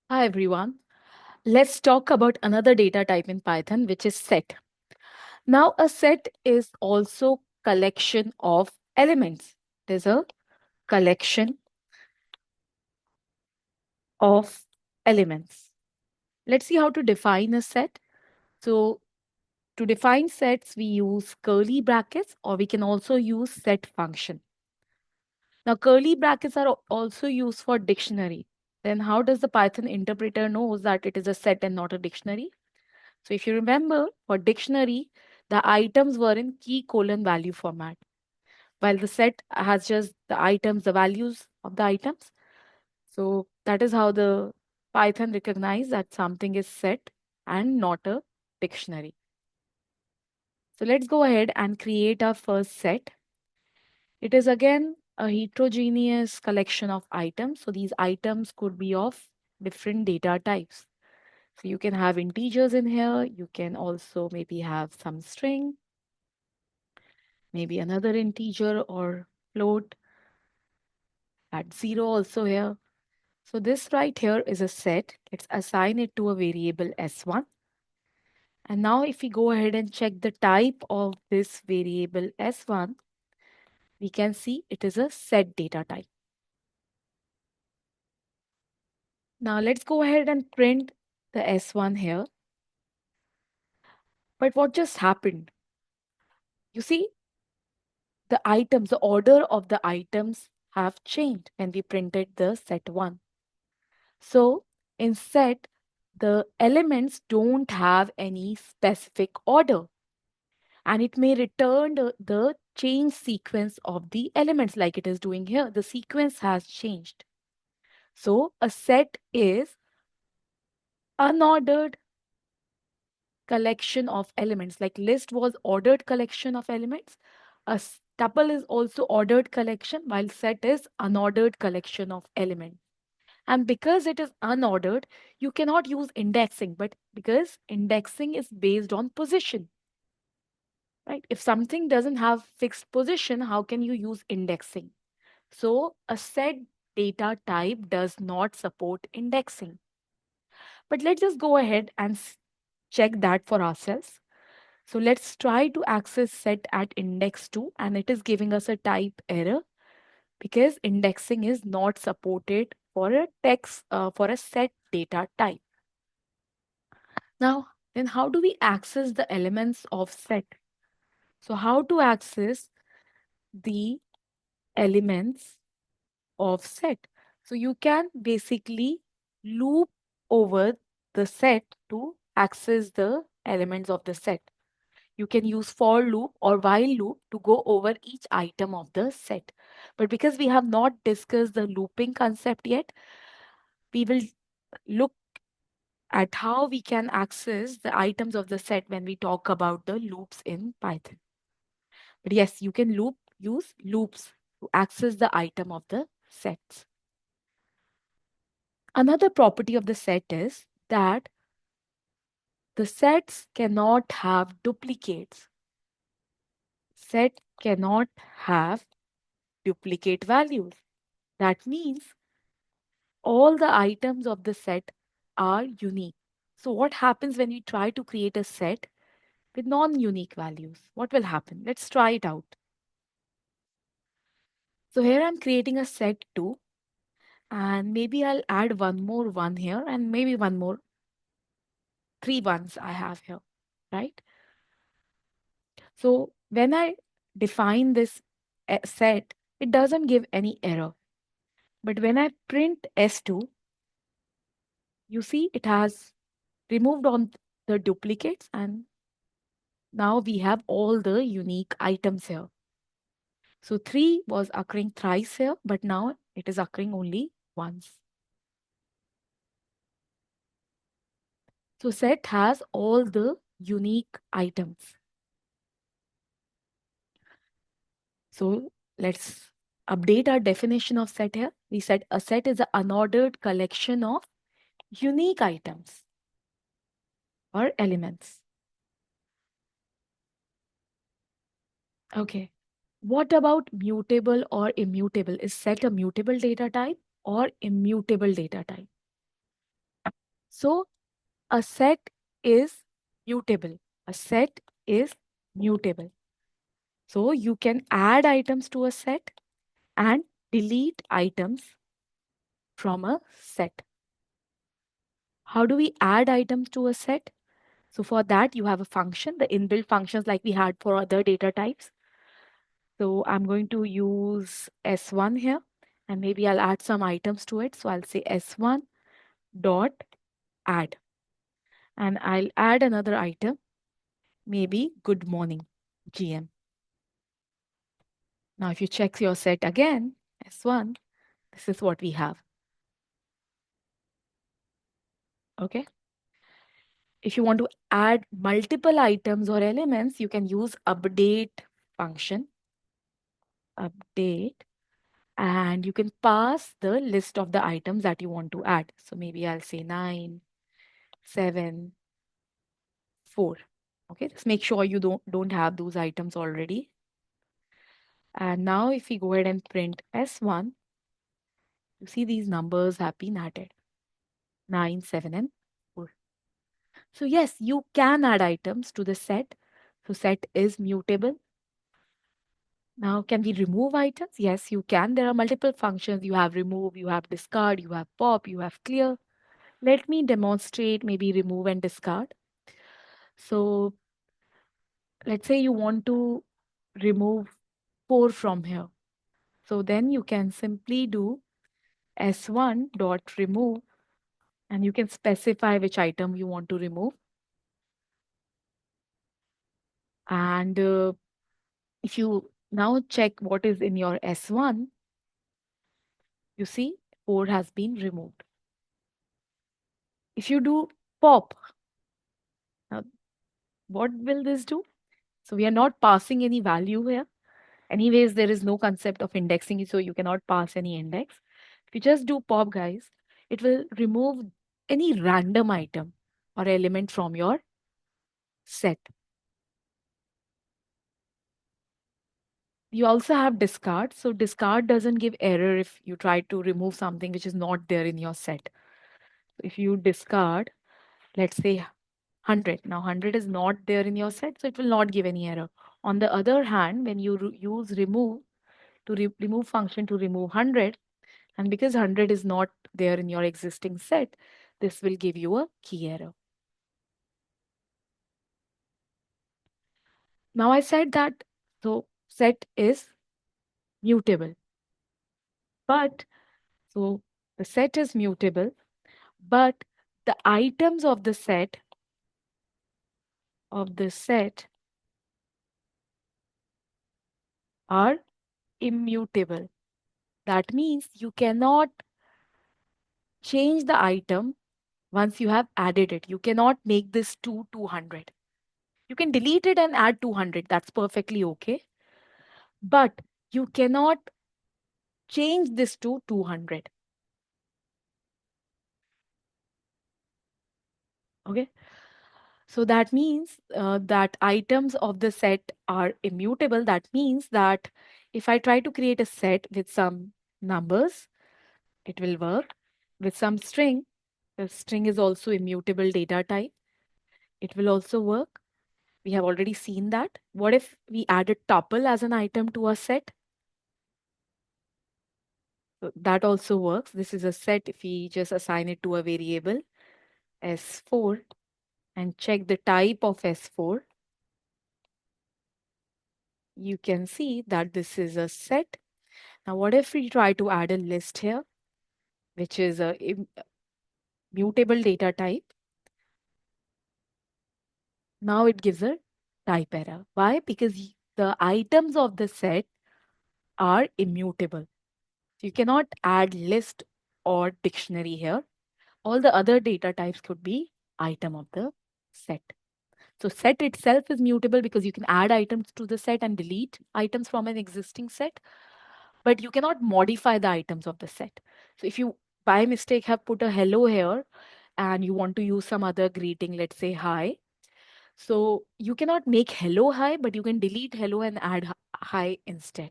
Hi everyone. Let's talk about another data type in Python, which is set. Now, a set is also collection of elements. There's a collection of elements. Let's see how to define a set. So, to define sets, we use curly brackets, or we can also use set function. Now, curly brackets are also used for dictionary. Then how does the Python interpreter knows that it is a set and not a dictionary? So if you remember, for dictionary, the items were in key colon value format, while the set has just the items, the values of the items. So that is how the Python recognize that something is set and not a dictionary. So let's go ahead and create our first set. It is again a heterogeneous collection of items. So these items could be of different data types. So you can have integers in here. You can also maybe have some string, maybe another integer or float at 0 also here. So this right here is a set. Let's assign it to a variable s1. And now if we go ahead and check the type of this variable s1, we can see it is a set data type. Now let's go ahead and print the s1 here. But what just happened? You see, the items, the order of the items have changed when we printed the set1. So in set, the elements don't have any specific order, and it may return the change sequence of the elements like it is doing here. The sequence has changed. So a set is unordered collection of elements. Like list was ordered collection of elements. A tuple is also ordered collection, while set is unordered collection of elements. And because it is unordered, you cannot use indexing, but because indexing is based on position, right? If something doesn't have fixed position, how can you use indexing? So a set data type does not support indexing. But let's just go ahead and check that for ourselves. So let's try to access set at index 2, and it is giving us a type error because indexing is not supported for a text for a set data type. Now, then how do we access the elements of set? So how to access the elements of set? So you can basically loop over the set to access the elements of the set. You can use for loop or while loop to go over each item of the set. But because we have not discussed the looping concept yet, we will look at how we can access the items of the set when we talk about the loops in Python. But yes, you can use loops to access the item of the sets. Another property of the set is that the sets cannot have duplicates. Set cannot have duplicate values. That means all the items of the set are unique. So what happens when we try to create a set with non-unique values? What will happen? Let's try it out. So here I'm creating a set 2, and maybe I'll add one more 1 here and maybe one more 3 ones I have here, right? So when I define this set, it doesn't give any error. But when I print S2, you see it has removed on the duplicates, and now we have all the unique items here. So 3 was occurring thrice here, but now it is occurring only once. So set has all the unique items. So let's update our definition of set here. We said a set is an unordered collection of unique items or elements. Okay. What about mutable or immutable? Is set a mutable data type or immutable data type? So a set is mutable. A set is mutable. So you can add items to a set and delete items from a set. How do we add items to a set? So for that, you have a function, the inbuilt functions like we had for other data types. So I'm going to use S1 here, and maybe I'll add some items to it. So I'll say S1 dot add, and I'll add another item, maybe good morning, GM. Now, if you check your set again, S1, this is what we have. Okay. If you want to add multiple items or elements, you can use update function, update, and you can pass the list of the items that you want to add. So maybe I'll say 9, 7, 4. Okay, just make sure you don't have those items already. And now if we go ahead and print S1, you see these numbers have been added, 9, 7, and 4. So yes, you can add items to the set. So set is mutable. Now, can we remove items? Yes, you can. There are multiple functions. You have remove, you have discard, you have pop, you have clear. Let me demonstrate maybe remove and discard. So let's say you want to remove 4 from here. So then you can simply do S1 dot remove, and you can specify which item you want to remove. And if you now check what is in your S1, you see 4 has been removed. If you do pop, now what will this do? So we are not passing any value here. Anyways, there is no concept of indexing, so you cannot pass any index. If you just do pop, guys, it will remove any random item or element from your set. You also have discard. So discard doesn't give error if you try to remove something which is not there in your set. If you discard, let's say 100. Now 100 is not there in your set, so it will not give any error. On the other hand, when you use remove to remove function to remove 100, and because 100 is not there in your existing set, this will give you a key error. Now I said that, so set is mutable. But, so the set is mutable, but the items of the set are immutable. That means you cannot change the item once you have added it. You cannot make this to 200. You can delete it and add 200. That's perfectly okay. But you cannot change this to 200. Okay. So that means that items of the set are immutable. That means that if I try to create a set with some numbers, it will work. With some string, the string is also immutable data type. It will also work. We have already seen that. What if we add a tuple as an item to a set? So that also works. This is a set if we just assign it to a variable S4 and check the type of S4. You can see that this is a set. Now, what if we try to add a list here, which is a mutable data type? Now it gives a type error. Why? Because the items of the set are immutable. So you cannot add list or dictionary here. All the other data types could be item of the set. So set itself is mutable because you can add items to the set and delete items from an existing set, but you cannot modify the items of the set. So if you by mistake have put a hello here and you want to use some other greeting, let's say hi. So you cannot make hello hi, but you can delete hello and add hi instead.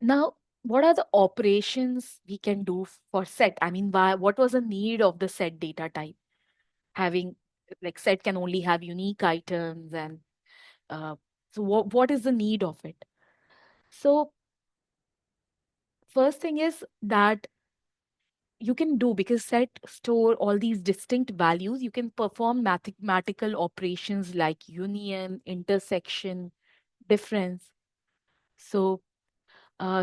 Now, what are the operations we can do for set? I mean, what was the need of the set data type? Having like set can only have unique items, and uh, so what is the need of it? So first thing is that you can do, because set store all these distinct values, you can perform mathematical operations like union, intersection, difference. So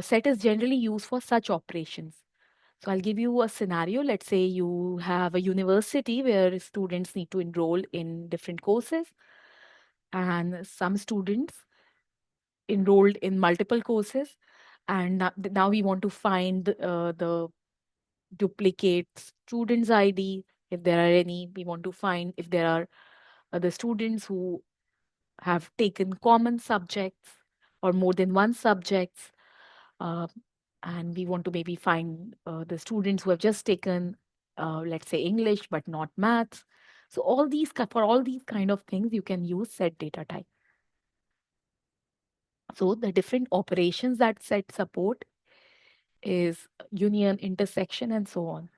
set is generally used for such operations. So I'll give you a scenario. Let's say you have a university where students need to enroll in different courses, and some students enrolled in multiple courses. And now we want to find the duplicate students' ID, if there are any. We want to find if there are other students who have taken common subjects or more than one subjects. Uh, and we want to maybe find the students who have just taken, let's say, English but not maths. So for all these kind of things, you can use set data type. So the different operations that set support is union, intersection, and so on.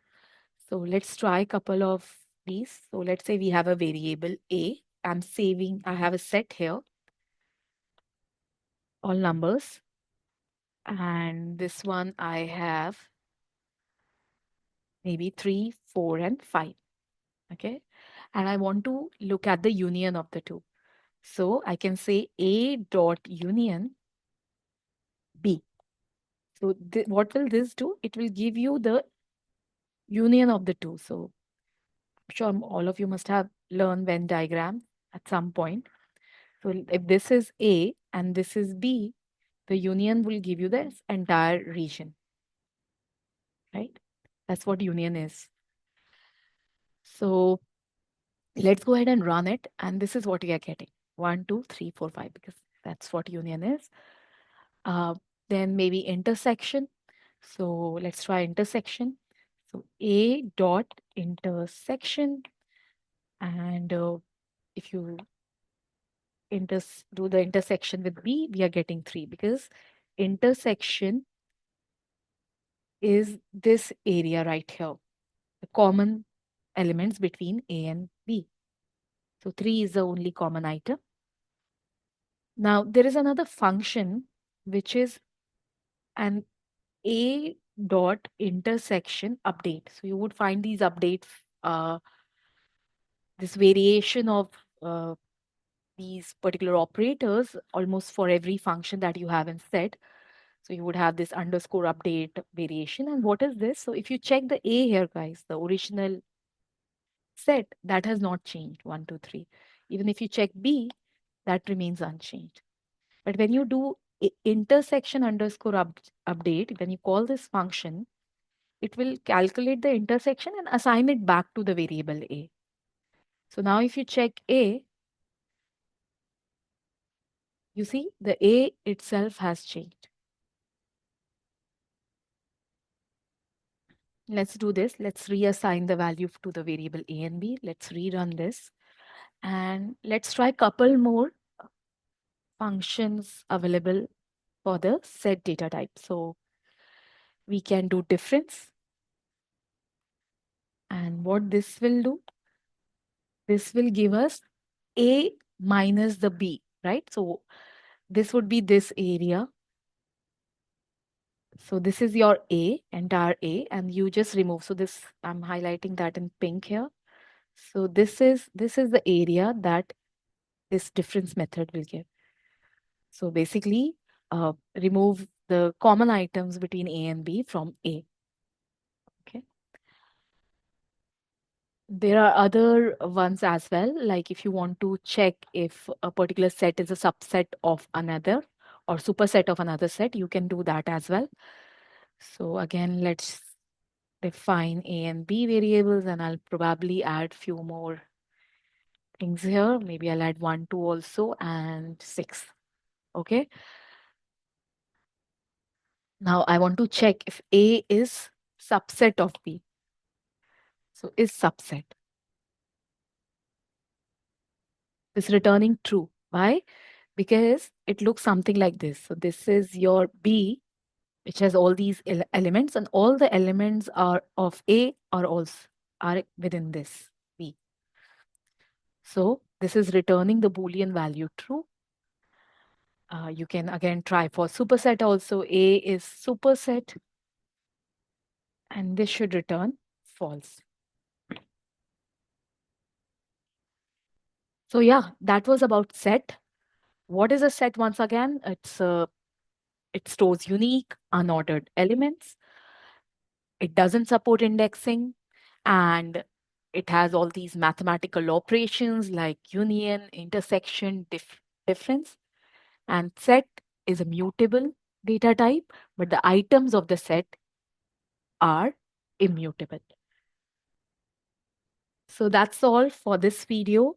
So let's try a couple of these. So let's say we have a variable A. I have a set here, all numbers. And this one I have maybe 3, 4, and 5. Okay. And I want to look at the union of the two. So I can say A dot union B. So what will this do? It will give you the union of the two. So I'm sure all of you must have learned Venn diagram at some point. So if this is A and this is B, the union will give you this entire region, right? That's what union is. So let's go ahead and run it. And this is what we are getting: 1, 2, 3, 4, 5, because that's what union is. Uh, then maybe intersection. So let's try intersection. So A dot intersection. And if you do the intersection with B, we are getting 3, because intersection is this area right here, the common elements between A and B. So 3 is the only common item. Now, there is another function which is an A dot intersection update. So you would find these updates, this variation of uh, these particular operators almost for every function that you have in set. So you would have this underscore update variation. And what is this? So if you check the A here, guys, the original set, that has not changed, 1, 2, 3. Even if you check B, that remains unchanged. But when you do intersection underscore update, when you call this function, it will calculate the intersection and assign it back to the variable A. So now if you check A, you see the A itself has changed. Let's do this. Let's reassign the value to the variable A and B. Let's rerun this. And let's try a couple more functions available for the set data type. So we can do difference. And what this will do, this will give us A minus the B, right? So this would be this area. So this is your A, entire A, and you just remove. So this, I'm highlighting that in pink here. So this is the area that this difference method will give. So basically, remove the common items between A and B from A. Okay. There are other ones as well, like if you want to check if a particular set is a subset of another or superset of another set, you can do that as well. So again, let's define A and B variables, and I'll probably add few more things here. Maybe I'll add 1, 2 also, and 6. Okay. Now I want to check if A is subset of B. So is subset. Is returning true. Why? Because it looks something like this. So this is your B, which has all these elements, and all the elements are of A are also are within this V. So this is returning the Boolean value true. You can again try for superset also. A is superset, and this should return false. So yeah, that was about set. What is a set once again? It stores unique, unordered elements. It doesn't support indexing, and it has all these mathematical operations like union, intersection, difference. And set is a mutable data type, but the items of the set are immutable. So that's all for this video.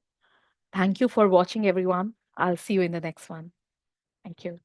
Thank you for watching, everyone. I'll see you in the next one. Thank you.